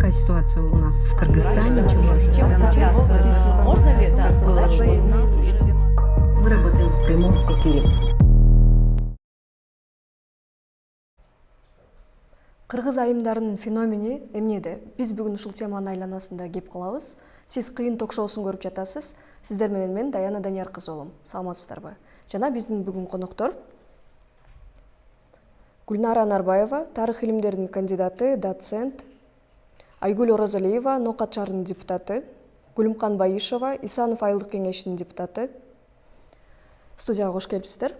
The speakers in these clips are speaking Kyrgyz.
какая ситуация у нас в Кыргызстане? Можно ли сказать, что у нас уже... Мы работаем в прямом эфире. Кыргыз айымдарынын феномени эмнеде? Биз бүгүн ушул теманын айланасында кеп калабыз. Сиз кыйын ток-шоусун көрүп жатасыз. Сиздер менен мен Даяна Данияр кызы болом. Саламатсыздарбы? Жана биздин бүгүн коноктор Гүлнара Нарбаева, тарых илимдеринин кандидаты, доцент, Айгүл Оразалиева, Ноокат шаарынын депутаты, Гүлүмкан Байышева, Исанов айылдык кеңешинин депутаты. Студияга кош келипсиздер.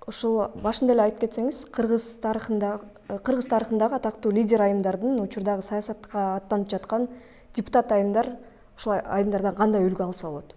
Ошол башында эле айтып кетсеңиз, кыргыз тарыхындагы атактуу лидер айымдардын учурдагы саясатка аттанып жаткан депутат айымдар ушул айымдардан кандай үлгү алса болот?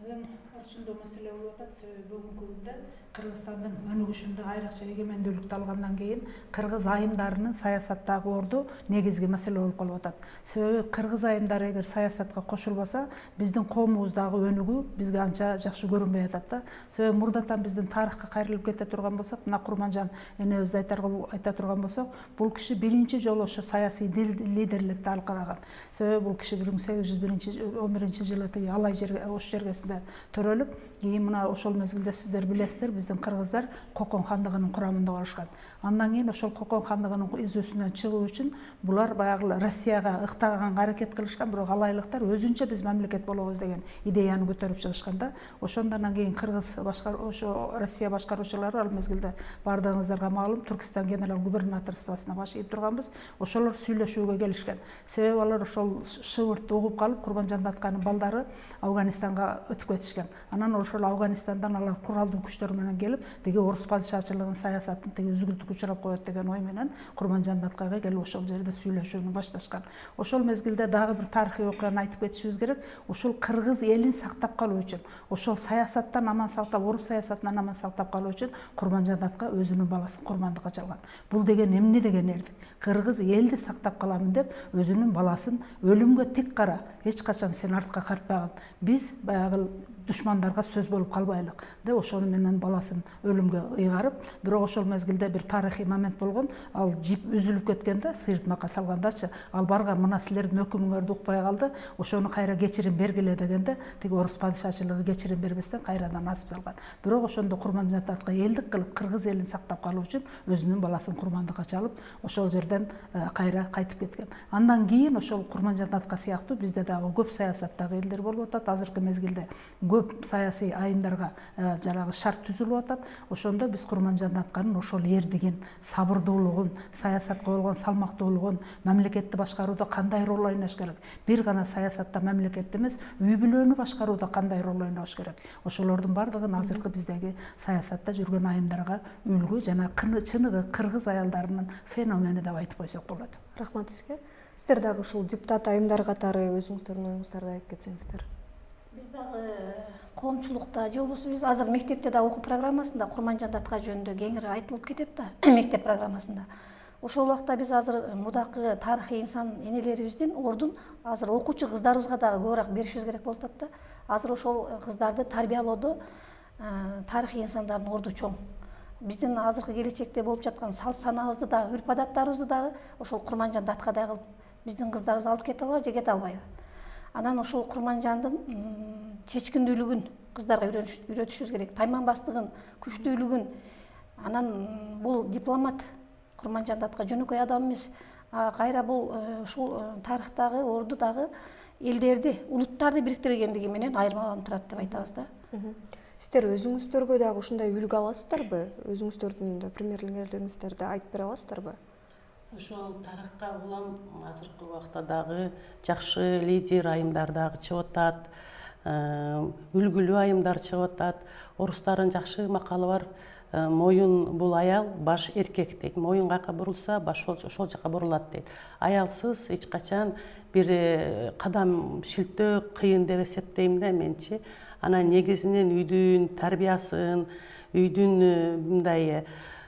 Эң орчундуу маселе болуп атат. Себеби бүгүнкү күндө Кыргызстандын өнүгүшүндө айрыкча эгемендүүлүктү алгандан кийин кыргыз айымдарынын саясаттагы орду негизги маселе болуп калып атат. Себеби кыргыз айымдары эгер саясатка кошулбаса, биздин коомубуздагы өнүгүү бизге анча жакшы көрүнбөй атат да. Себеби мурдатан биздин тарыхка кайрылып кете турган болсок, мына Курманжан энебизди айта турган болсок, бул киши биринчи жолу ошо саясий лидерликти алкалаган. Себеби бул киши 1811 жылы тиги Алай жерге, Ош жергесинде төрөлүп, кийин мына ошол мезгилде сиздер билесиздер, биздин кыргыздар Кокон хандыгынын курамында болушкан. Андан кийин ошол Кокон хандыгынын изүүсүнөн чыгуу үчүн булар баягы Россияга ыктаганга аракет кылышкан, бирок алайлыктар өзүнчө биз мамлекет болобуз деген идеяны көтөрүп чыгышканда, ошондон кийин кыргыз ошо Россия башкаруучулары ал мезгилде бардыгыңыздарга маалым Түркистан генерал губернаторствосуна баш ийип турганбыз. Ошолор сүйлөшүүгө келишкен. Себеби алар ошол шыбыртты угуп калып, Курманжан Датканын балдары Афганистанга өтүп кетишкен. Анан ошол Афганистандан алар куралдуу күчтөр менен келип, тиги орус падышачылыгынын саясатын тиги үзгүлтүккө учурап коет деген ой менен Курманжан Даткага келип ошол жерде сүйлөшүүнү башташкан. Ошол мезгилде дагы бир тарыхый окуяны айтып кетишибиз керек. Ошол кыргыз элин сактап калуу үчүн, ошол саясаттан аман сактап, орус саясатынан аман сактап калуу үчүн Курманжан Датка өзүнүн баласын курмандыкка чалган. Бул деген эмне деген эрдик? Кыргыз элди сактап каламын деп өзүнүн баласын өлүмгө тик кара, эч качан сен артка картпагын. Биз баягы душмандарга сөз болуп калбайлык деп ошону менен баласын өлүмгө ыйгарып, бирок ошол мезгилде бир тарыхый момент болгон. Ал жип үзүлүп кеткенде, сыйыртмакка салгандачы, ал барган мына силердин өкүмүңөрдү укпай калды, ошону кайра кечирим бергиле дегенде, тиги орус падышачылыгы кечирим бербестен кайрадан асып салган. Бирок ошондо Курманжан Датка элдик кылып, кыргыз элин сактап калуу үчүн өзүнүн баласын курмандыкка чалып, ошол жерден кайра кайтып кеткен. Андан кийин ошол Курманжан Датка сыяктуу бизде дагы көп саясаттагы элдер болуп атат. Азыркы мезгилде көп саясий айымдарга жанагы шарт түзүлүп атат. Ошондо биз Курманжан Датканын ошол эрдигин, сабырдуулугун, саясатка болгон салмактуулугун, мамлекетти башкарууда кандай роль ойнош керек? Бир гана саясатта мамлекетти эмес, үй бүлөнү башкарууда кандай роль ойнош керек? Ошолордун бардыгын азыркы биздеги саясатта жүргөн айымдарга үлгү жана чыныгы кыргыз аялдарынын феномени деп айтып койсок болот. Рахмат сизге. Сиздер дагы ушул депутат айымдар катары өзүңүздөрдүн оюңуздарды айтып кетсеңиздер. Биз дагы коомчулукта же болбосо биз азыр мектепте да окуу программасында Курманжан Датка жөнүндө кеңири айтылып кетет да, мектеп программасында. Ошол убакта биз азыр мудакы тарыхый инсан энелерибиздин ордун азыр окуучу кыздарыбызга дагы көбүрөөк беришибиз керек болуп атат да. Азыр ошол кыздарды тарбиялоодо тарыхый инсандардын орду чоң. Биздин азыркы келечекте болуп жаткан салт санаабызды дагы, үрп адаттарыбызды дагы ошол Курманжан Датка кылып биздин кыздарыбыз алып кете алабы же кете албайбы? Анан ошол Курманжандын чечкиндүүлүгүн кыздарга үйрөтүшүбүз керек. Тайманбастыгын, күчтүүлүгүн. Анан бул дипломат Курманжан Датка жөнөкөй адам эмес. Кайра бул ушул тарыхтагы орду дагы элдерди, улуттарды бириктиргендиги менен айырмаланып турат деп айтабыз да. Сиздер өзүңүздөргө дагы ушундай үлгү аласыздарбы? Өзүңүздөрдүн примерлериңиздерди айтып бере аласыздарбы? Ошол тарыхка улам азыркы убакта дагы жакшы лидер айымдар дагы чыгып атат, үлгүлүү айымдар чыгып атат. Орустардын жакшы макалы бар. Моюн бул аял, баш эркек дейт. Моюн кака бурулса, баш ошол жака бурулат дейт. Аялсыз эч качан бир кадам шилтөө кыйын деп эсептейм да менчи. Анан негизинен үйдүн тарбиясын, үйдүн мындай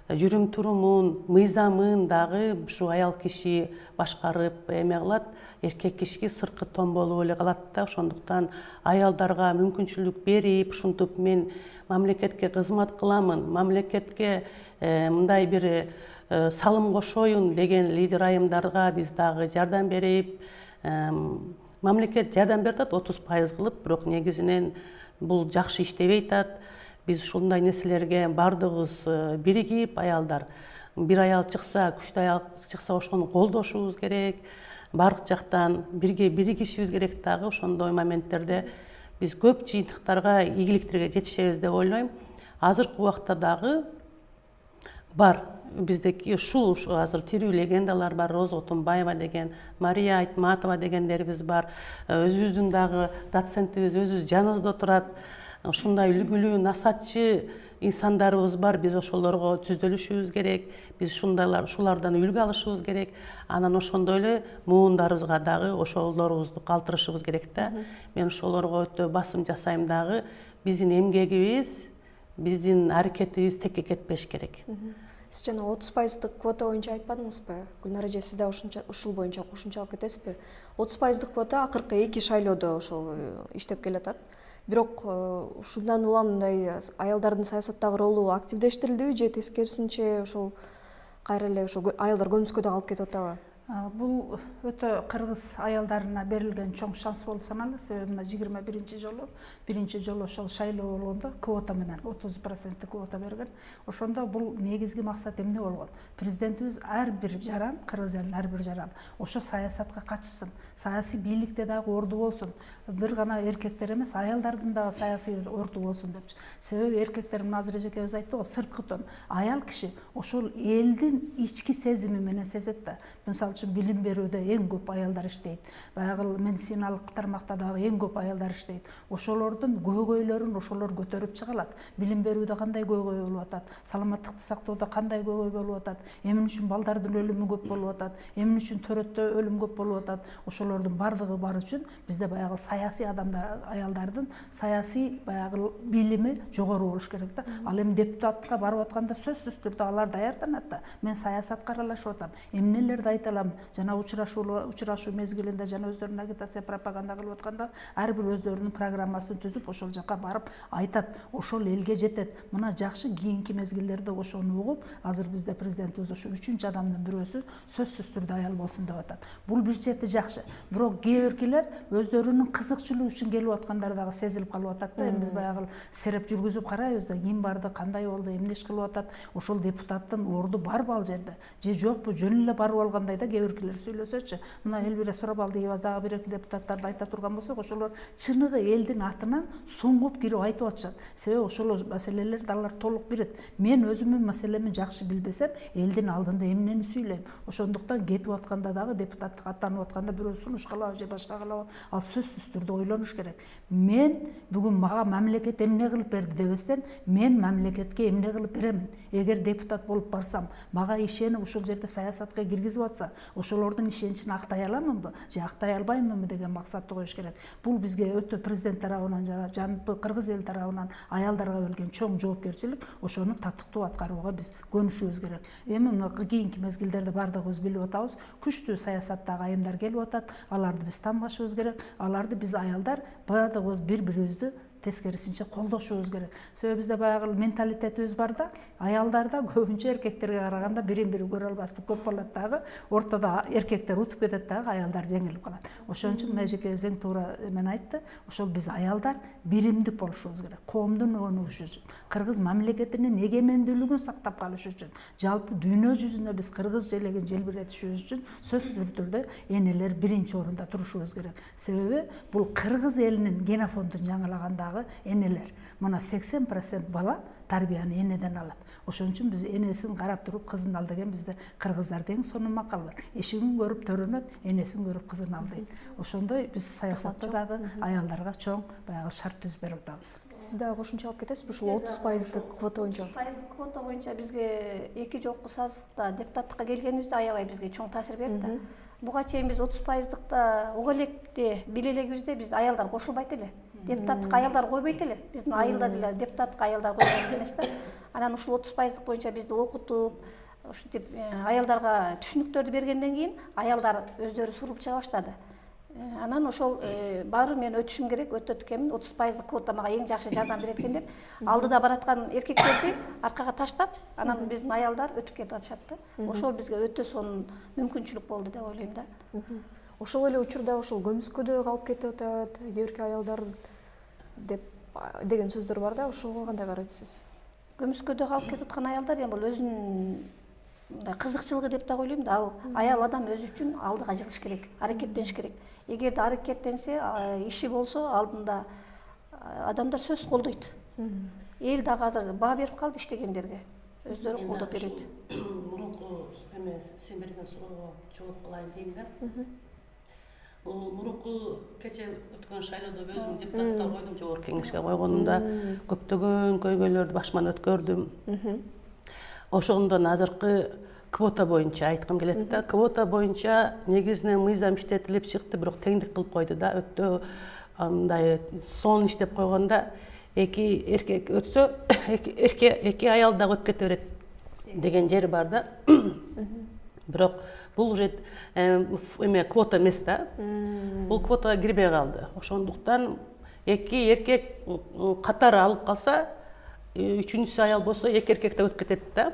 жүрүм турумун, мыйзамын дагы ушу аял киши башкарып эме кылат. Эркек кишиге сырткы тон болуп эле калат да. Ошондуктан аялдарга мүмкүнчүлүк берип, ушинтип мен мамлекетке кызмат кыламын, мамлекетке мындай бир салым кошоюн деген лидер айымдарга биз дагы жардам берип, мамлекет жардам берип атат 30% кылып, бирок негизинен бул жакшы иштебей атат. Биз ушундай нерселерге бардыгыбыз биригип, аялдар бир аял чыкса, күчтүү аял чыкса ошону колдошубуз керек. Бардык жактан бирге биригишибиз керек дагы. Ошондой моменттерде биз көп жыйынтыктарга, ийгиликтерге жетишебиз деп ойлойм. Азыркы убакта дагы бар. Биздеки ушул азыр тирүү легендалар бар. Роза Отунбаева деген, Мария Айтматова дегендерибиз бар. Өзүбүздүн дагы доцентибиз өзүбүз жаныбызда отурат. Ушундай үлгүлүү, насатчы инсандарыбыз бар. Биз ошолорго түздөлүшүбүз керек. Биз ушулардан үлгү алышыбыз керек. Анан ошондой эле муундарыбызга дагы ошолорубузду калтырышыбыз керек да. Мен ошолорго өтө басым жасайм дагы. Биздин эмгегибиз, биздин аракетибиз текке кетпеш керек. Сиз жана 30% квота боюнча айтпадыңызбы? Гүлнара эже, сиз да ушул боюнча кошумчалап кетесизби? 30% квота акыркы 2 шайлоодо ошол иштеп келатат. Бирок ушундан улам мындай аялдардын саясаттагы ролу активдештирилдиби же тескерисинче ошол кайра эле ошол аялдар көмүскө да калып кетип атабы? Бул өтө кыргыз аялдарына берилген чоң шанс болуп саналат. Себеби мына 21 жолу ошол шайлоо болгондо квота менен 30% квота берген. Ошондо бул негизги максат эмне болгон? Президентибиз ар бир жаран, кыргыз элинин ар бир жаран ошо саясатка катышсын, саясий бийликте дагы орду болсун. Бир гана эркектер эмес, аялдардын дагы саясий орду болсун депчи. Себеби эркектер мына азыр эжекебиз айтты го, сырткытон аял киши ошол элдин ички сезими менен сезет да. Мисалы үчүн билим берүүдө эң көп аялдар иштейт. Баягы медициналык тармакта дагы эң көп аялдар иштейт. Ошолордун көйгөйлөрүн ошолор көтөрүп чыгалат. Билим берүүдө кандай көйгөй болуп атат, саламаттыкты сактоодо кандай көйгөй болуп атат, эмне үчүн балдардын өлүмү көп болуп атат, эмне үчүн төрөттө өлүм көп болуп атат. Ошолордун бардыгы бар үчүн бизде баягы саясий адамдар, аялдардын саясий баягы билими жогору болуш керек да. Ал эми депутатка барып атканда сөзсүз түрдө алар даярданат да. Мен саясатка аралашып атам, эмнелерди айта алам. Жана учурашуу мезгилинде жана өздөрүнүн агитация пропаганда кылып атканда ар бир өздөрүнүн программасын түзүп ошол жака барып айтат, ошол элге жетет. Мына жакшы кийинки мезгилдерде ошону угуп, азыр бизде президентибиз ошо 3-чү адамдын бирөөсү сөзсүз түрдө аял болсун деп атат. Бул бир чети жакшы. Бирок кээ биркилер өздөрүнүн кызыкчылыгы үчүн келип аткандар дагы сезилип калып атат да. Биз баягы сереп жүргүзүп карайбыз да, ким барды, кандай болду, эмне иш кылып атат, ошол депутаттын орду барбы ал жерде же жокпу, жөн эле барып алгандай да кээ биркилер сүйлөсөчү. Мына Элвира Сурабалдиева дагы бир эки депутаттарды айта турган болсок, ошолор чыныгы элдин атынан суңгуп кирип айтып атышат. Себеби ошол маселелерди алар толук билет. Мен өзүмдүн маселеми жакшы билбесем, элдин алдында эмнени сүйлөйм. Ошондуктан кетип атканда дагы депутаттык аттанып атканда бирөө сунуш кылабы же башка кылабы, ал сөзсүз түрдө ойлонуш керек. Мен бүгүн мага мамлекет эмне кылып берди дебестен, мен мамлекетке эмне кылып беремин. Эгер депутат болуп барсам, мага ишенип ушул жерде саясатка киргизип атса, ошолордун ишеничин актай аламынбы же актай албаймынбы деген максатты коюш керек. Бул бизге өтө президент тарабынан жана жаныбы кыргыз эли тарабынан аялдарга берилген чоң жоопкерчилик. Ошону татыктуу аткарууга биз көнүшүбүз керек. Эми мына кийинки мезгилдерде бардыгыбыз билип атабыз, күчтүү саясаттагы айымдар келип атат. Аларды биз тамгашыбыз керек. Аларды биз аялдар бардыгыбыз бири-бирибизди тескерисинче колдошубуз керек. Себеби бизде баягы менталитетибиз бар да, аялдарда көбүнчө эркектерге караганда бирин-бири көрө албастык көп болот дагы, ортодо эркектер утуп кетет дагы, аялдар жеңилип калат. Ошон үчүн мына эжекебиз эң туура мен айтты, ошол биз аялдар биримдик болушубуз керек. Коомдун өнүгүшү үчүн, кыргыз мамлекетинин эгемендүүлүгүн сактап калыш үчүн, жалпы дүйнө жүзүндө биз кыргыз желегин желбиретишибиз үчүн сөзсүз түрдө энелер биринчи орунда турушубуз керек. Себеби бул кыргыз элинин генофондун жаңылаганда энелер. Мына 80% бала тарбияны энеден алат. Ошон үчүн биз энесин карап туруп кызын ал деген бизде кыргыздарда эң сонун макал бар. Эшигин көрүп төрөнөт, энесин көрүп кызын ал дейт. Ошондой биз саясатта дагы аялдарга чоң баягы шарт түзүп берип атабыз. Сиз дагы кошумчалап кетесизби ушул 30% квота боюнча? 30% квота боюнча бизге 2 жолку созывда депутаттыкка келгенибизде аябай бизге чоң таасир берди да. Буга чейин биз 30%-дыкта уга электе биле элегибизде биз аялдар кошулбайт эле. Депутаттыкка аялдар койбойт эле. Биздин айылда деле депутаттыкка аялдар койгон эмес да. Анан ушул 30% боюнча бизди окутуп, ушинтип аялдарга түшүнүктөрдү бергенден кийин аялдар өздөрү суруп чыга баштады. Анан ошол баары мен өтүшүм керек, өтөт экенмин. 30% квота мага эң жакшы жардам берет экен деп, алдыда бараткан эркектерди аркага таштап, анан биздин аялдар өтүп кетип атышат да. Ошол бизге өтө сонун мүмкүнчүлүк болду деп ойлойм да. Ошол эле учурда ошол көмүскөдө калып кетип атат, кээбирки аялдар деген сөздөр бар да, ошого кандай карайсыз? Көмүскөдө калып кетип аткан аялдар эми бул өзүнүн мындай кызыкчылыгы деп да ойлойм да. Ал аял адам өзү үчүн алдыга жылыш керек, аракеттениш керек. Эгерде аракеттенсе, иши болсо алдында адамдар сөзсүз колдойт. Эл дагы азыр баа берип калды иштегендерге. Өздөрү колдоп берет. Мурунку эме сен берген суроого жооп кылайын дейм да. Бул мурунку кече өткөн шайлоодо өзүм депутатка койдум, жогорку кеңешке койгонумда көптөгөн көйгөйлөрдү башыман өткөрдүм. Ошондон азыркы квота боюнча айткым келет да. Квота боюнча негизинен мыйзам иштетилип чыкты, бирок теңдик кылып койду да. Өтө андай сон иштеп койгонда эки эркек өтсө, эки аял дагы өтүп кете берет деген жери бар да. Бирок бул уже эме квота эмес да. Бул квотага кирбей калды. Ошондуктан эки эркек катары алып калса, үчүнчүсү аял болсо эки эркек да өтүп кетет да.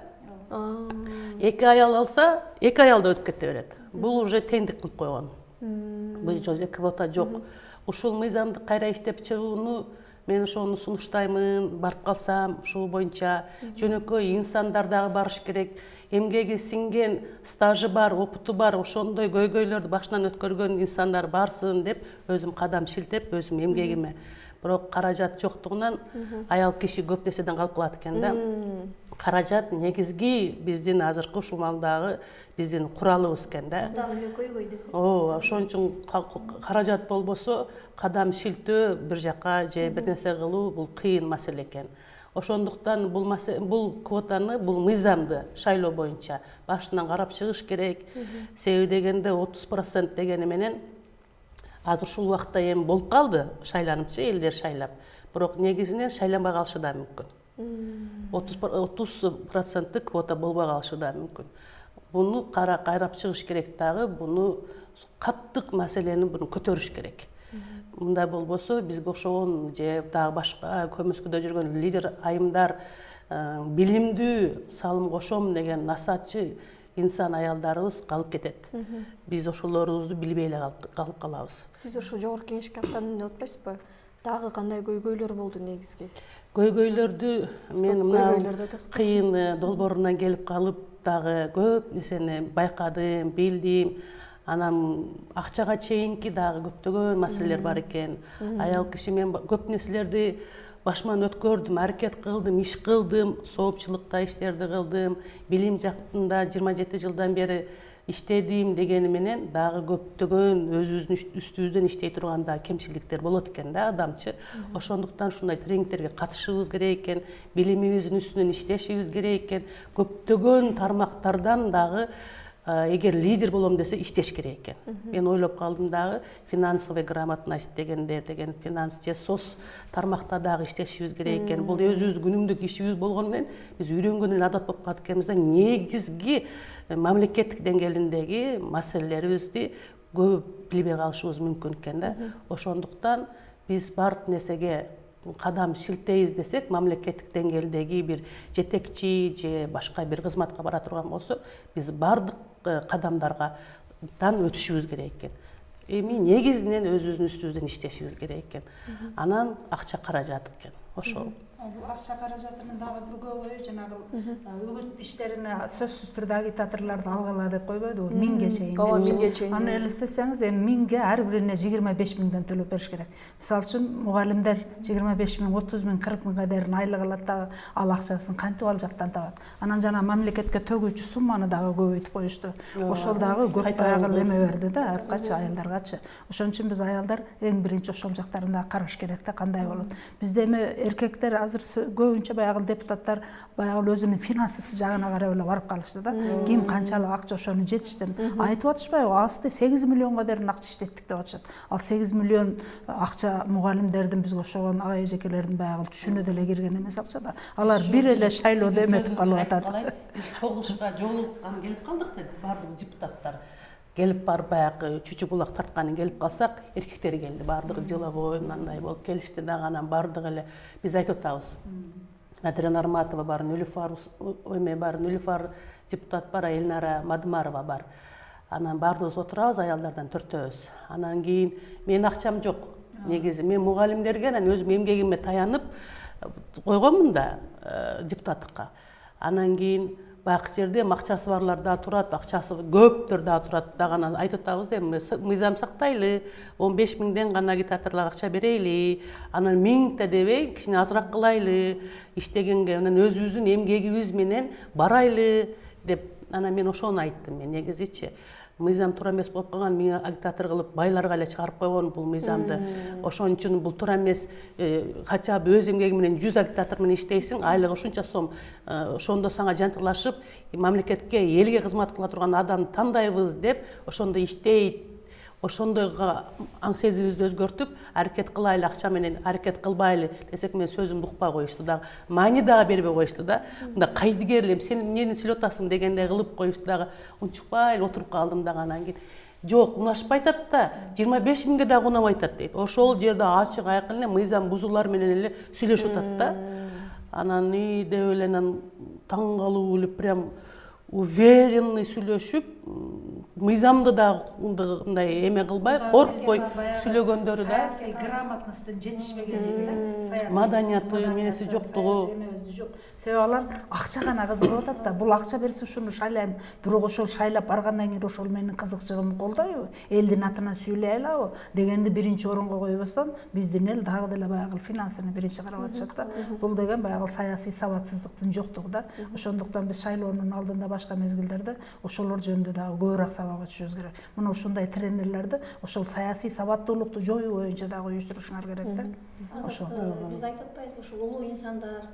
Эки аял алса, эки аял да өтүп кете берет. Бул уже теңдик кылып койгон. Бул жолу квота жок. Ушул мыйзамды кайра иштеп чыгууну мен ошону сунуштаймын. Барып калсам, ушул боюнча жөнөкөй инсандар дагы барыш керек. Эмгеги сиңген, стажы бар, опыту бар, ошондой көйгөйлөрдү башынан өткөргөн инсандар барсын деп өзүм кадам шилтеп, өзүм эмгегиме. Бирок каражат жоктугунан аял киши көп нерседен калып калат экен да. Каражат негизги биздин азыркы ушул маалдагы биздин куралыбыз экен да. Дагы эле көйгөй десе. Ошон үчүн каражат болбосо кадам шилтөө, бир жака же бир нерсе кылуу бул кыйын маселе экен. Ошондуктан бул квотаны, бул мыйзамды шайлоо боюнча башынан карап чыгыш керек. Себеби дегенде 30% дегени менен азыр ушул убакта эми болуп калды, шайланыпчы элдер шайлап. Бирок негизинен шайланбай калышы да мүмкүн. 30% квота болбой калышы да мүмкүн. Буну кайрап чыгыш керек дагы, буну каттык маселени буну көтөрүш керек. Мындай болбосо бизге ошогон же дагы башка көмүскөдө жүргөн лидер айымдар, билимдүү салым кошом деген насаатчы инсан аялдарыбыз калып кетет. Биз ошолорубузду билбей эле калып калабыз. Сиз ошо жогорку кеңешке аттандым деп атпайсызбы? Дагы кандай көйгөйлөр болду негизги? Көйгөйлөрдү мен мына таскы. кыйын долбоорунан келип калып дагы көп нерсени байкадым, билдим. Анан акчага чейинки дагы көптөгөн маселелер бар экен. Аял киши мен көп нерселерди башыман өткөрдүм, аракет кылдым, иш кылдым, соопчулукта иштерди кылдым, билим жактында 27 жылдан бери иштедим дегени менен дагы көптөгөн өзүбүздүн үстүбүздөн иштей турган да кемчиликтер болот экен да адамчы. Ошондуктан ушундай тренингтерге катышыбыз керек экен, билимибиздин үстүнөн иштешибиз керек экен. Көптөгөн тармактардан дагы эгер лидер болом десе иштеш керек экен. Мен ойлоп калдым дагы финансовый грамотность деген финанс же сос тармакта дагы иштешибиз керек экен. Бул өзүбүздүн күнүмдүк ишибиз болгону менен биз үйрөнгөн эле адат болуп калат экенбиз да. Негизги мамлекеттик деңгээлиндеги маселелерибизди көп билбей калышыбыз мүмкүн экен да. Ошондуктан биз бардык нерсеге кадам шилтейбиз десек, мамлекеттик деңгээлдеги бир жетекчи же башка бир кызматка бара турган болсо, биз бардык кадамдардан өтүшүбүз керек экен. Эми негизинен өзүбүздүн үстүбүздөн иштешибиз керек экен. Анан акча каражат экен. Ошол. Акча каражатынын дагы бир көбү жанагы үгүт иштерине сөзсүз түрдө агитаторлорду алгыла деп койбойдубу? 1000ге чейин. Ооба, 1000ге чейин. Аны элестесеңиз, эми 1000ге ар бирине 25 миңден төлөп бериш керек. Мисалы үчүн мугалимдер 25 миң, 30 миң, 40 миңге дейин айлык алат дагы, ал акчасын кантип ал жактан табат? Анан жана мамлекетке төгүүчү сумманы дагы көбөйтүп коюшту. Ошол дагы көп баягы эме берди да, аркачы аялдаргачы. Ошон үчүн биз аялдар эң биринчи ошол жактарын да караш керек да, кандай болот. Бизде эми эркектер азыр көбүнчө баягы депутаттар баягы өзүнүн финансысы жагына карап эле барып калышты да. Ким канчалык акча ошону жетиштин айтып атышпайбы? Асты 8 миллионго дейин акча иштеттик деп атышат. Ал 8 миллион акча мугалимдердин бизге ошогон ага эжекелердин баягы түшүнө деле кирген эмес акча да. Алар бир эле шайлоодо эметип калып атат. Биз чогулушка жолуккан келип калдык деп бардык депутаттар. келип барып баягы чүчү булак тартканы келип калсак, эркектер келди, баардыгы жылабой мындай болуп келишти дагы, анан баардыгы эле биз айтып атабыз. Надрия Нарматова бар, Нүлүфар Нүлүфар депутат бар, Элнара Мадымарова бар. Анан баардыгыбыз отурабыз, аялдардан 4-өөбүз. Анан кийин менин акчам жок. Негизи мен мугалимдерге анан өзүм эмгегиме таянып койгонмун да депутаттыкка. Анан кийин баягы жерде акчасы барлар да турат, акчасы көптөр да турат. Дагы анан айтып атабыз да, мыйзам сактайлы, 15 000ден гана агитаторлорго акча берейли, анан 1000 да дебей, кичине азыраак кылайлы, иштегенге, анан өзүбүздүн эмгегибиз менен барайлы деп. Анан мен ошону айттым, мен негизичи. Мыйзам туура эмес болуп калган, миңа агитатор кылып байларга эле чыгарып койгон бул мыйзамды. Ошон үчүн бул туура эмес. Хотя бы өз эмгеги менен 100 агитатор менен иштейсиң, айлыгы ушунча сом, ошондо сага жантырлашып, мамлекетке, элге кызмат кыла турган адамды тандайбыз деп, ошондо иштейт. Ошондойго аң сезимибизди өзгөртүп, аракет кылайлы, акча менен аракет кылбайлы десек, мен сөзүмдү укпай коюшту дагы. Маани дагы бербей коюшту да. Мында кайдыгерлем, сен эмнени сүйлөп атасың дегендей кылып коюшту дагы. Унчукпай отуруп калдым дагы. Анан кийин жок, унашпай атат да, 25 000ге дагы унабай атат дейт. Ошол жерде ачык айкын эле мыйзам бузуулар менен эле сүйлөшүп атат да. Анан деп эле таң калуу эле прям уверенный сүйлөшүп, мыйзамды да мындай эме кылбай, коркпой сүйлөгөндөрү да. Саясий грамотностун жетишпегендиги, маданияты эмеси жоктугу. Себеби алар акча гана кызыгып атат да, бул акча берсе ушуну шайлайм, бирок ошол шайлап баргандан кийин ошол менин кызыкчылыгымды колдойбу, элдин атынан сүйлөй алабы дегенди биринчи орунга койбостон, биздин эл дагы деле баягы финансыны биринчи карап атышат да. Бул деген баягы саясий сабатсыздыктын жоктугу да. Ошондуктан биз шайлоонун алдында башка мезгилдерде ошолор жөнүндө дагы көбүрөөк сабакка түшүбүз керек. Мына ушундай тренерлерди ошол саясий сабаттуулукту жоюу боюнча дагы уюштурушуңар керек да. Ошол биз айтып атпайбызбы, ушул улуу инсандар,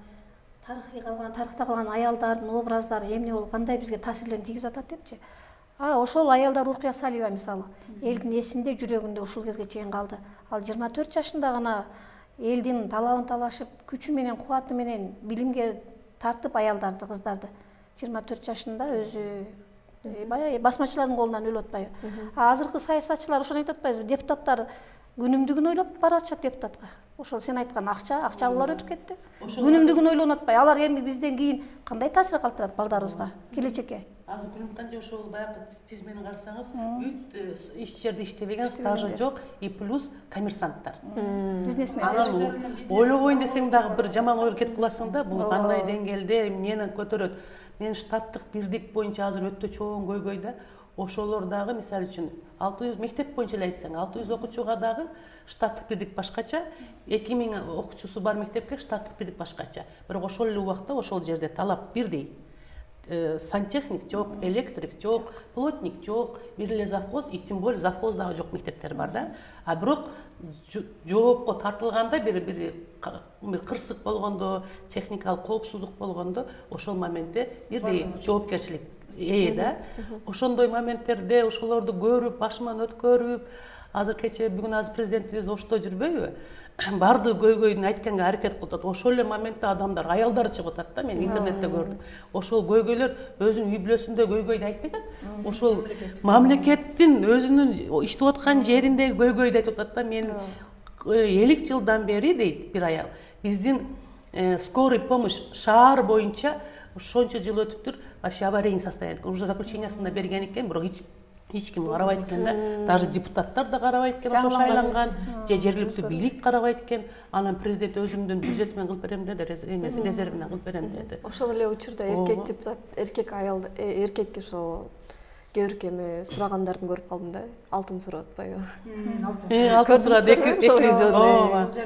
тарыхта калган аялдардын образдары эмне болуп, кандай бизге таасирлерин тийгизип атат депчи. Ошол аялдар Уркуя Салиева мисалы, элдин эсинде, жүрөгүндө ушул кезге чейин калды. Ал 24 жашында гана элдин талабын талашып, күчү менен, кубаты менен билимге тартып аялдарды, кыздарды 24 жашында өзү баягы басмачылардын колунан өлүп атпайбы. Азыркы саясатчылар ошону айтып атпайбызбы, депутаттар күнүмдүгүн ойлоп барып атышат депутатка. Ошол сен айткан акчалуулар өтүп кетти. Күнүмдүгүн ойлонуп атпай, алар эми бизден кийин кандай таасир калтырат балдарыбызга, келечекке? Азыр Гүлүмкан же ошол баягы тизмени карасаңыз, бүт иш жерде иштебеген, стажы жок, и плюс коммерсанттар. Бизнесмендер. Ойлобойн десең дагы бир жаман ойго кетип каласың да, бул кандай деңгээлде эмнени көтөрөт. Мен штаттык бирдик боюнча азыр өтө чоң көйгөй да. Ошолор дагы мисалы үчүн 600 мектеп боюнча эле айтсаң, 600 окуучуга дагы штаттык бирдик башкача, 2000 окуучусу бар мектепке штаттык бирдик башкача. Бирок ошол эле убакта ошол жерде талап бирдей. Сантехник жок, электрик жок, плотник жок, бир эле завхоз, и тем более завхоз дагы жок мектептер бар да. А бирок жоопко тартылганда бир кырсык болгондо, техникалык коопсуздук болгондо ошол моментте бирдей жоопкерчилик да. Ошондой моменттерде ошолорду көрүп, башыман өткөрүп, азыр кече бүгүн азыр президентибиз ошто жүрбөйбү? Бардык көйгөйдүн айтканга аракет кылып атат. Ошол эле моментте адамдар, аялдар чыгып атат да, мен интернетте көрдүм. Ошол көйгөйлөр өзүнүн үй бүлөсүндө көйгөйдү айтпай атат. Ошол мамлекеттин өзүнүн иштеп аткан жериндеги көйгөйдү айтып атат да. Мен 50 жылдан бери дейт бир аял, биздин скорый помощь шаар боюнча ошончо жыл өтүптүр, вообще аварийный состояние. Уже заключениясында берген экен, бирок эч ким карабайт экен да. Даже депутаттар да карабайт экен, ошо шайланган, же жергиликтүү бийлик карабайт экен. Анан президент өзүмдүн бюджетимен кылып берем деди, резервинен кылып берем деди. Ошол эле учурда эркек депутат, эркек аял, эркек ошол кээ бирки эме сурагандарын көрүп калдым да. Алтын сурап атпайбы? Алтын сурады эки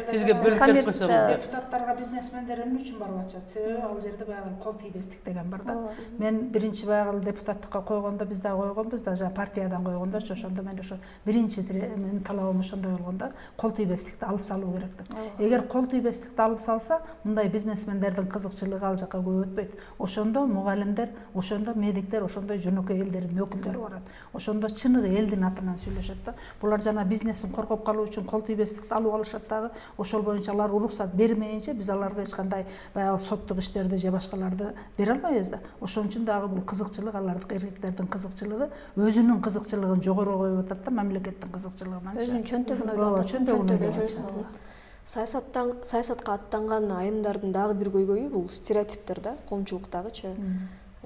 бизге бөлүп берип койсо. Депутаттарга бизнесмендер эмне үчүн барып атышат? Себеби ал жерде баягы кол тийбестик деген бар да. Мен биринчи баягы депутаттыкка койгондо биз да койгонбуз да, жана партиядан койгондочу, ошондо мен ошо биринчи менин талабым ошондой болгондо, кол тийбестикти алып салуу керек деп. Эгер кол тийбестикти алып салса, мындай бизнесмендердин кызыкчылыгы ал жака көп өтпөйт. Ошондо мугалимдер, ошондо медиктер, ошондой жөнөкөй элдердин күндөрү барат. Ошондо чыныгы элдин атынан сүйлөшөт да. Булар жана бизнесин коргоп калуу үчүн кол тийбестикти алып алышат дагы. Ошол боюнча алар уруксат бермейинче биз аларга эч кандай баягы соттук иштерди же башкаларды бере албайбыз да. Ошон үчүн дагы бул кызыкчылык, алардын эркектердин кызыкчылыгы өзүнүн кызыкчылыгын жогору коюп атат да, мамлекеттин кызыкчылыгынан. Өзүнүн чөнтөгүн ойлоп атат. Чөнтөгүн ойлоп атат. Саясатка аттанган айымдардын дагы бир көйгөйү бул стереотиптер да, коомчулуктагычы.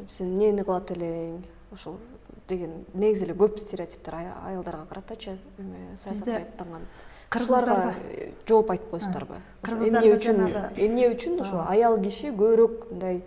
Сен эмнени кылат элең, ошол деген негизи эле көп стереотиптер аялдарга каратачы, саясатка аттанган. Ушуларга жооп айтып коесуздарбы? Эмне үчүн ошо аял киши көбүрөөк мындай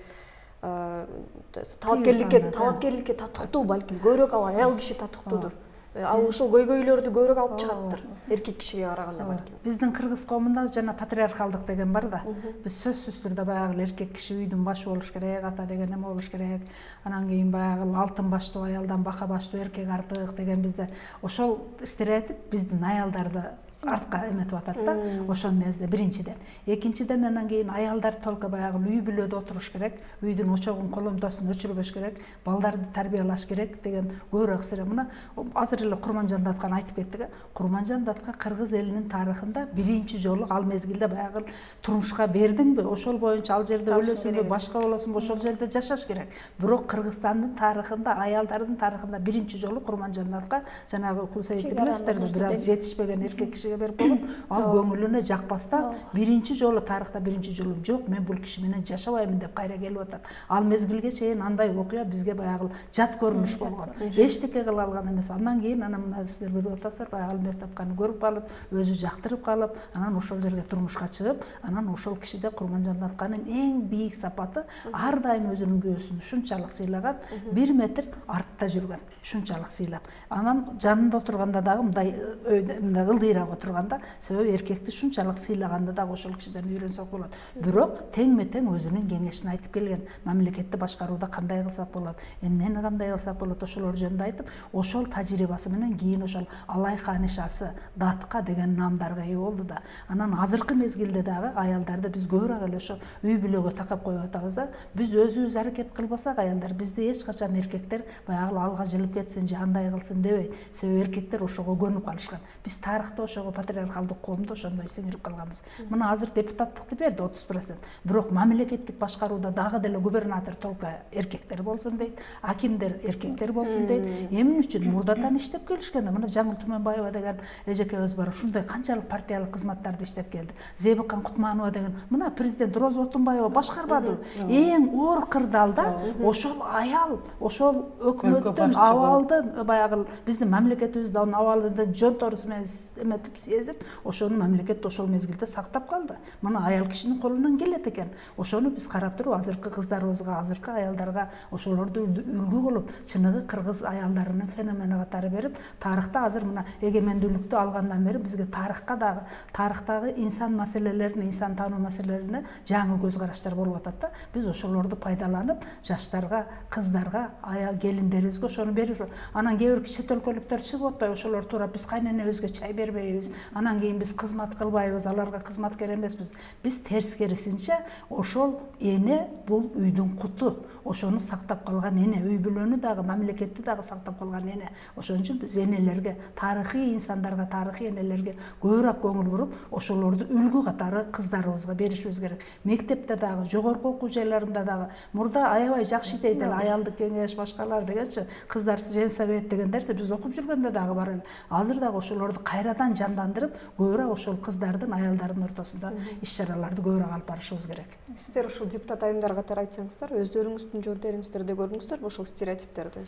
талапкерликке татыктуу, балким көбүрөөк ал аял киши татыктуудур. Ал ушул көйгөйлөрдү көбүрөөк алып чыгаттыр эркек кишиге караганда балким. Биздин кыргыз коомунда жана патриархалдык деген бар да. Биз сөзсүз түрдө баягы эркек киши үйдүн башы болуш керек, ата деген эме болуш керек. Анан кийин баягы алтын баштуу аялдан бака баштуу эркек артык деген бизде ошол стереотип биздин аялдарды артка эметип атат да. Ошонун незде биринчиден. Экинчиден анан кийин аялдар только баягы үй бүлөдө отуруш керек, үйдүн очогун коломтосун өчүрбөш керек, балдарды тарбиялаш керек деген көбүрөөк стереотип. Мына азыр Курманжан Даткан айтып кеттик. Курманжан Датка кыргыз элинин тарыхында биринчи жолу ал мезгилде баягы турмушка бердиңби, ошол боюнча ал жерде өлөсүңбү, башка болосуңбу, ошол жерде жашаш керек. Бирок Кыргызстандын тарыхында, аялдардын тарыхында биринчи жолу Курманжан Датка жанагы Кулсейитти билесиздерби, бир аз жетишпеген эркек кишиге берип коюп, ал көңүлүнө жакпастан биринчи жолу тарыхта биринчи жолу жок, мен бул киши менен жашабаймын деп кайра келип атат. Ал мезгилге чейин андай окуя бизге баягы жат көрүнүш болгон. Эчтеке кыла алган эмес. Андан кийин анан мына сиздер билип атасыздар, баягы Алмерт Атканы көрүп калып, өзү жактырып калып, анан ошол жерге турмушка чыгып, анан ошол кишиде Курманжан Датканын эң бийик сапаты ар дайым өзүнүн күйөөсүн ушунчалык сыйлаган, 1 метр артта жүргөн, ушунчалык сыйлап. Анан жанында отурганда дагы мындай ылдыйраак отурганда, себеби эркекти ушунчалык сыйлаганда дагы ошол кишиден үйрөнсөк болот. Бирок теңме тең өзүнүн кеңешин айтып келген, мамлекетти башкарууда кандай кылсак болот, эмнени кандай кылсак болот, ошолор жөнүндө айтып, ошол тажрыйбасы менен кийин ошол Алай ханышасы, Датка деген намдарга ээ болду да. Анан азыркы мезгилде дагы аялдарды биз көбүрөөк эле ошо үй бүлөгө такап коюп атабыз да. Биз өзүбүз аракет кылбасак аялдар бизди эч качан эркектер баягы алга жылып кетсин же андай кылсын дебейт. Себеби эркектер ошого көнүп калышкан. Биз тарыхта ошого патриархалдык коомдо ошондой сиңирип калганбыз. Мына азыр депутаттыкты берди 30%. Бирок мамлекеттик башкарууда дагы деле губернатор только эркектер болсун дейт, акимдер эркектер болсун дейт. Эмне үчүн мурдатан иштеп келишкен? Мына Жаңыл Түмөнбаева деген эжекебиз бар, ушундай канчалык партиялык кызматтарды иштеп келди. Зебикан Кутманова деген, мына президент Роза Отунбаева башкарбады. Эң оор кырдаалда ошол аял, ошол өкмөттүн абалды баягы биздин мамлекетибизде анын абалды жонторусу менен эметип сезип, ошону мамлекет ошол мезгилде сактап калды. Мына аял кишинин колунан келет экен. Ошону биз карап туруп азыркы кыздарыбызга, азыркы аялдарга ошолорду үлгү кылып, чыныгы кыргыз аялдарынын феномени катары берип, тарыхта азыр мына эгемендүүлүктү алгандан бери бизге тарыхтагы инсан маселелерин, инсан таануу маселелерине жаңы көз караштар болуп атат да. Биз ошолорду пайдаланып, жаштарга, кыздарга, аял келиндерибизге ошону берип, анан кээ бир чет өлкөлүктөр чыгып атпайбы, ошолор туурап биз кайненебизге чай бербейбиз, анан кийин биз кызмат кылбайбыз, аларга кызматкер эмеспиз. Биз терскерисинче ошол эне бул үйдүн куту, ошону сактап калган эне, үй бүлөнү дагы, мамлекетти дагы сактап калган эне. Ошон үчүн биз энелерге, тарыхый инсандарга, тарыхый энелерге көбүрөөк көңүл буруп, ошолорду үлгү катары кыздарыбызга беришибиз керек. Мектепте дагы, жогорку окуу жайларында дагы, мурда аябай жакшы дейт эле аялдык кеңеш башкалар дегенчи, кыздар женсовет дегендерчи биз окуп жүргөндө дагы бар эле. Азыр дагы ошолорду кайрадан жандандырып, көбүрөөк ошол кыздардын, аялдардын ортосунда иш-чараларды көбүрөөк алып барышыбыз керек. Сиздер ушул депутат айымдар катары айтсаңыздар, өздөрүңүздүн жоонтериңиздерде көрдүңүздөрбү ошол стереотиптерди?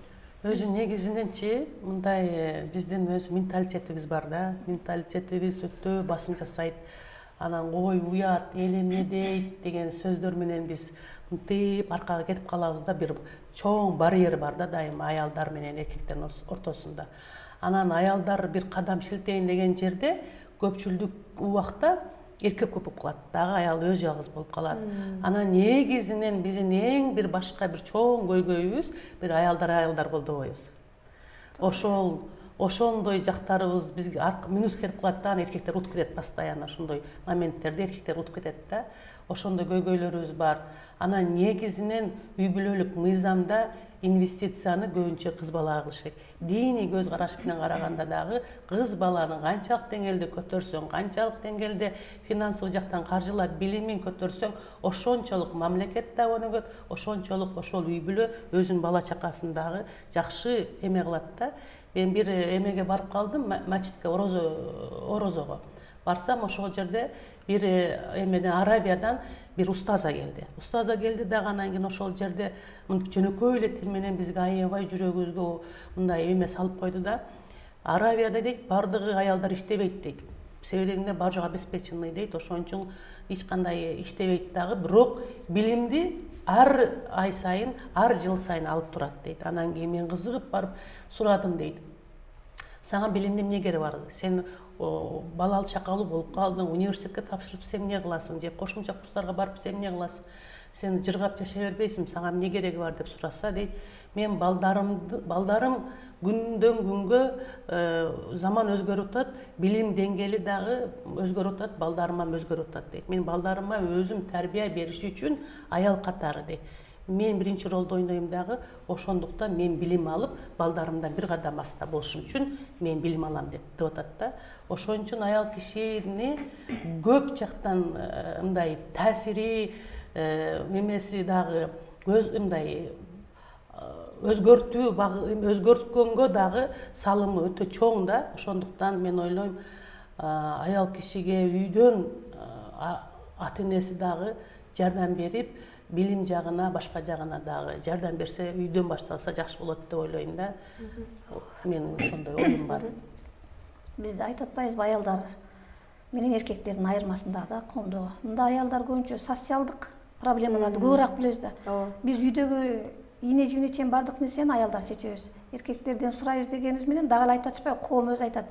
Өзү негизиненчи мындай биздин өз менталитетибиз бар да, менталитетибиз өтө басым жасайт. Анан ой уят, эл эмне дейт деген сөздөр менен биз мынтип аркага кетип калабыз да, бир чоң барьер бар да дайыма аялдар менен эркектердин ортосунда. Анан аялдар бир кадам шилтейин деген жерде көпчүлдүк убакта эркек көп болуп калат, дагы аял өз жалгыз болуп калат. Анан негизинен биздин эң бир башка бир чоң көйгөйүбүз бир аялдар болдобойбуз. Ошол ошондой жактарыбыз бизге минус келип калат да, эркектер утуп кетет постоянно, ошондой моменттерде эркектер утуп кетет да. Ошондой көйгөйлөрүбүз бар. Анан негизинен үй бүлөлүк мыйзамда инвестицияны көбүнчө кыз балага кылыш керек. Диний көз караш менен караганда дагы кыз баланы канчалык деңгээлде көтөрсөң, канчалык деңгээлде финансылык жактан каржылап билимин көтөрсөң, ошончолук мамлекет да өнүгөт, ошончолук ошол үй бүлө өзүнүн бала чакасын дагы жакшы эме кылат да. Мен бир эмеге барып калдым, мачитке, орозого. Барсам ошол жерде бир эмеден Аравиядан бир устаза келди. Устаза келди дагы анан кийин ошол жерде жөнөкөй эле тил менен бизге аябай жүрөгүбүзгө мындай эме салып койду да. Аравияда дейт, бардыгы аялдар иштебейт дейт. Себеби дегенде бар жок обеспеченный дейт, ошон үчүн эч кандай иштебейт дагы, бирок билимди ар ай сайын, ар жыл сайын алып турат дейт. Анан кийин мен кызыгып барып сурадым дейт. Сага билимдин эмне кереги бар? Сен балалы чакалуу болуп калдың, университетке тапшырып эмне кыласың, же кошумча курстарга барып эмне кыласың? Сен жыргап жашай бербейсиң, сага эмне кереги бар деп сураса дейт. Мен балдарым күндөн күнгө заман өзгөрүп атат, билим деңгээли дагы өзгөрүп атат, балдарыма өзгөрүп атат дейт. Мен балдарыма өзүм тарбия бериш үчүн аял катары дейт. Мен биринчи ролду ойнойм дагы, ошондуктан мен билим алып, балдарымдан бир кадам аста болушум үчүн мен билим алам деп атат да. Ошон үчүн аял кишини көп жактан мындай таасири, эмеси дагы мындай өзгөрткөнгө дагы салымы өтө чоң да. Ошондуктан мен ойлойм, аял кишиге үйдөн ата энеси дагы жардам берип, билим жагына, башка жагына дагы жардам берсе, үйдөн башталса жакшы болот деп ойлойм да. Менин ошондой оюм бар. Бизде айтып атпайбызбы, аялдар менен эркектердин айырмасындагы да коомдогу. Мында аялдар көбүнчө социалдык проблемаларды көбүрөөк билебиз да. Биз үйдөгү ийне жибине чейин бардык нерсени аялдар чечебиз. Эркектерден сурайбыз дегенибиз менен дагы эле айтып атышпайбы, коом өзү айтат.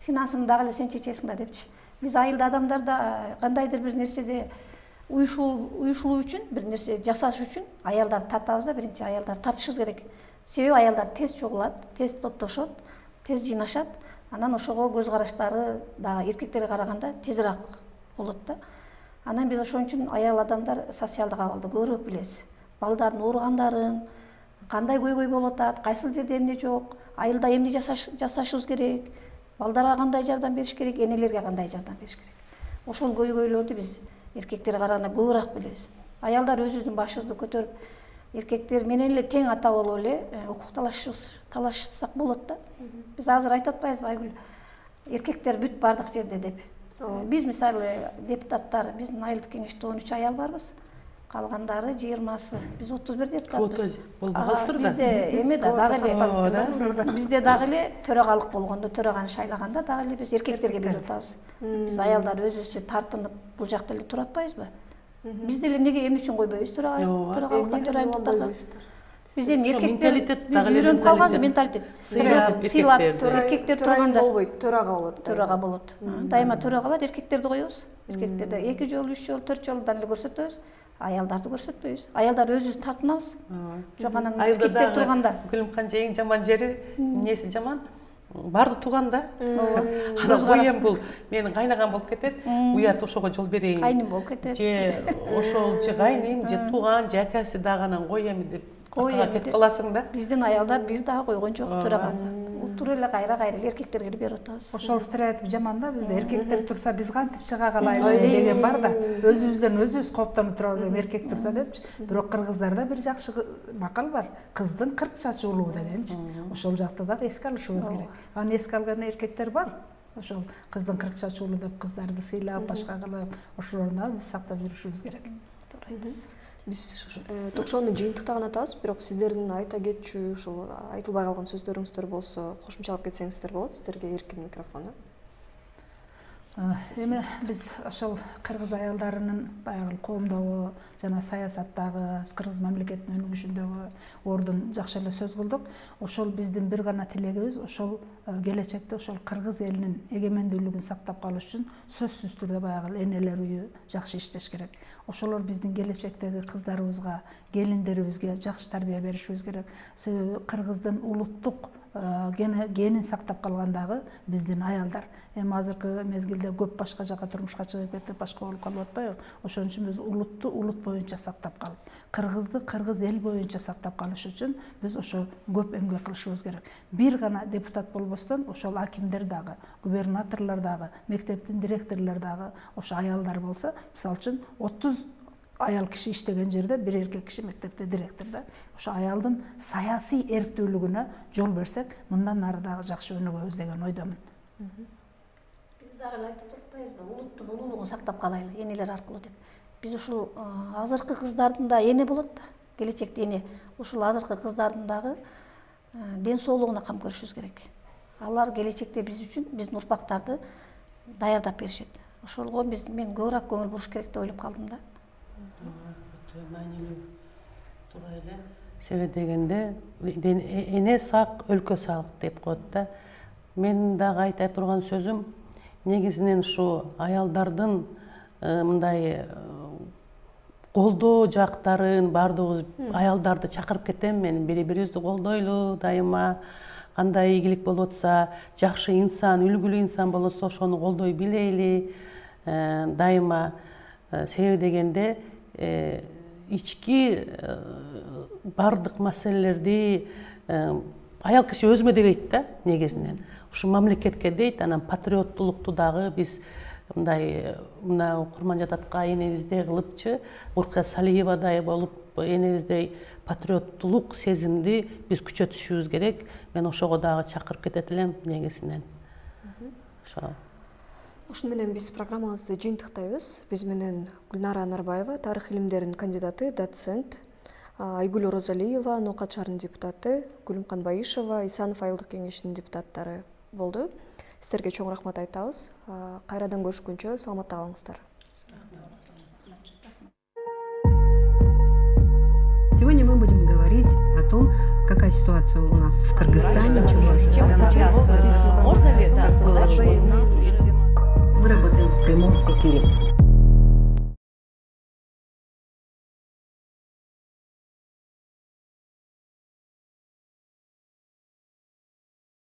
Финансыны дагы эле сен чечесиң да депчи. Биз айылда адамдар да кандайдыр бир нерседе уюшулуу үчүн, бир нерсе жасаш үчүн аялдарды тартабыз да, биринчи аялдарды тартышыбыз керек. Себеби аялдар тез чогулат, тез топтошот, тез жыйнашат. Анан ошого көз караштары дагы эркектерге караганда тезирээк болот да. Анан биз ошон үчүн аял адамдар социалдык абалды көбүрөөк билебиз. Балдардын ооругандарын, кандай көйгөй болуп атат, кайсыл жерде эмне жок, айылда эмне жасашыбыз керек, балдарга кандай жардам бериш керек, энелерге кандай жардам бериш керек. Ошол көйгөйлөрдү биз эркектерге караганда көбүрөөк билебиз. Аялдар өзүбүздүн башыбызды көтөрүп, эркектер менен эле тең ата болуп эле укук талашсак болот да. Биз азыр айтып атпайбызбы, Айгүл, эркектер бүт бардык жерде деп. Биз мисалы депутаттар, биздин айылдык кеңеште 13 аял барбыз. Калгандары 20-сы. Биз 31 депутатбыз. Бизде эме да дагы эле бизде дагы эле төрагалык болгондо, төраганы шайлаганда дагы эле биз эркектерге берип атабыз. Биз аялдар өзүбүзчө тартынып бул жакта эле туруп атпайбызбы? Биз деле эмне үчүн койбойбуз төрагалыкка, төрайымдыктарга? Биз эми эркектер биз үйрөнүп калганбыз менталитет. Сыйлап, эркектер турганда болбойт, төрага болот. Төрага болот. Дайыма төрагалар эркектерди коебуз. Эркектерди 2 жолу, 3 жолу, 4 жолудан эле көрсөтөбүз. Аялдарды көрсөтпөйбүз. Аялдар өзүбүз тартынабыз. Жок анан эркектер турганда. Гүлүмкан эң жаман жери эмнеси жаман? Барды тууганда. Анан бул менин кайнагам болуп кетет. Уят ошого жол берейин. Кайным болуп кетет. Же ошол же кайным, же тууган, же акасы дагы анан коем деп кетип каласың да. Биздин аялдар бир дагы койгон жок төраганы. Утур эле кайра эле эркектерге эле берип атабыз. Ошол стереотип жаман да, бизде эркектер турса биз кантип чыга калайлы деген бар да. Өзүбүздөн өзүбүз кооптонуп турабыз, эркек турса депчи. Бирок кыргыздарда бир жакшы макал бар. Кыздын 40 чачы улуу дегенчи. Ошол жакты да эске алышыбыз керек. Аны эске алган эркектер бар. Ошол кыздын 40 чачы улуу деп кыздарды сыйлап, башка кылып, ошолорду биз сактап жүрүшүбүз керек. Туура айтасыз. Биз ток-шоуну жыйынтыктаган атабыз, бирок сиздердин айта кетчү, ушул айтылбай калган сөздөрүңүздөр болсо кошумчалап кетсеңиздер болот, сиздерге эркин микрофон. Эми биз ошол кыргыз аялдарынын баягы коомдогу жана саясаттагы, кыргыз мамлекетинин өнүгүшүндөгү ордун жакшы эле сөз кылдык. Ошол биздин бир гана тилегибиз, ошол келечекте ошол кыргыз элинин эгемендүүлүгүн сактап калыш үчүн сөзсүз түрдө баягы энелер үйү жакшы иштеш керек. Ошолор биздин келечектеги кыздарыбызга, келиндерибизге жакшы тарбия беришибиз керек. Себеби кыргыздын улуттук кенин сактап калган дагы биздин аялдар. Эми азыркы мезгилде көп башка жака турмушка чыгып кетип башка болуп калып атпайбы? Ошон үчүн биз улутту улут боюнча сактап калып, кыргызды кыргыз эл боюнча сактап калыш үчүн биз ошо көп эмгек кылышыбыз керек. Бир гана депутат болбостон ошол акимдер дагы, губернаторлор дагы, мектептин директорлору дагы ошо аялдар болсо, мисалы үчүн 30 аял киши иштеген жерде бир эркек киши мектепте директор да. Ошо аялдын саясий эрктүүлүгүнө жол берсек, мындан ары дагы жакшы өнүгөбүз деген ойдомун. Биз дагы айтып турпайбызбы, улуттун улуулугун сактап калайлы энелер аркылуу деп. Биз ушул азыркы кыздардын да эне болот да, келечекте эне. Ушул азыркы кыздардын дагы ден соолугуна кам көрүшүбүз керек. Алар келечекте биз үчүн, биздин урпактарды даярдап беришет. Ошолго мен көбүрөөк көңүл буруш керек деп ойлоп калдым да. Өтө маанилүү туура эле. Себеп дегенде эне сак, өлкө сак деп коет да. Мен дагы айта турган сөзүм, негизинен ушу аялдардын мындай колдоо жактарын баардыгыбыз аялдарды чакырып кетем мен, бири-бирибизди колдойлу дайыма. Кандай ийгилик болуп атса, жакшы инсан, үлгүлүү инсан болсо ошону колдой билейли дайыма. Себеби дегенде ички бардык маселелерди аял киши өзүмө дебейт да негизинен. Ушу мамлекетке дейт, анан патриоттулукту дагы биз мындай мына Курманжататка энебиздей кылыпчы, Уркия Салиевадай болуп энебиздей патриоттулук сезимди биз күчөтүшүбүз керек. Мен ошого дагы чакырып кетет элем негизинен. Ошо. Ушуну менен биз программабызды жыйынтыктайбыз. Биз менен Гүлнара Анарбаева, тарых илимдеринин кандидаты, доцент, Айгүл Оразалиева, Ноокат шаарынын депутаты, Гүлүмкан Байышева, Исанов айылдык кеңешинин депутаттары болду. Сиздерге чоң рахмат айтабыз. Кайрадан көрүшкөнчө саламатта калыңыздар. Сегодня мы будем говорить о том, какая ситуация у нас в Кыргызстане. Можно ли сказать, что у нас уже... Мы работаем в прямом эфире.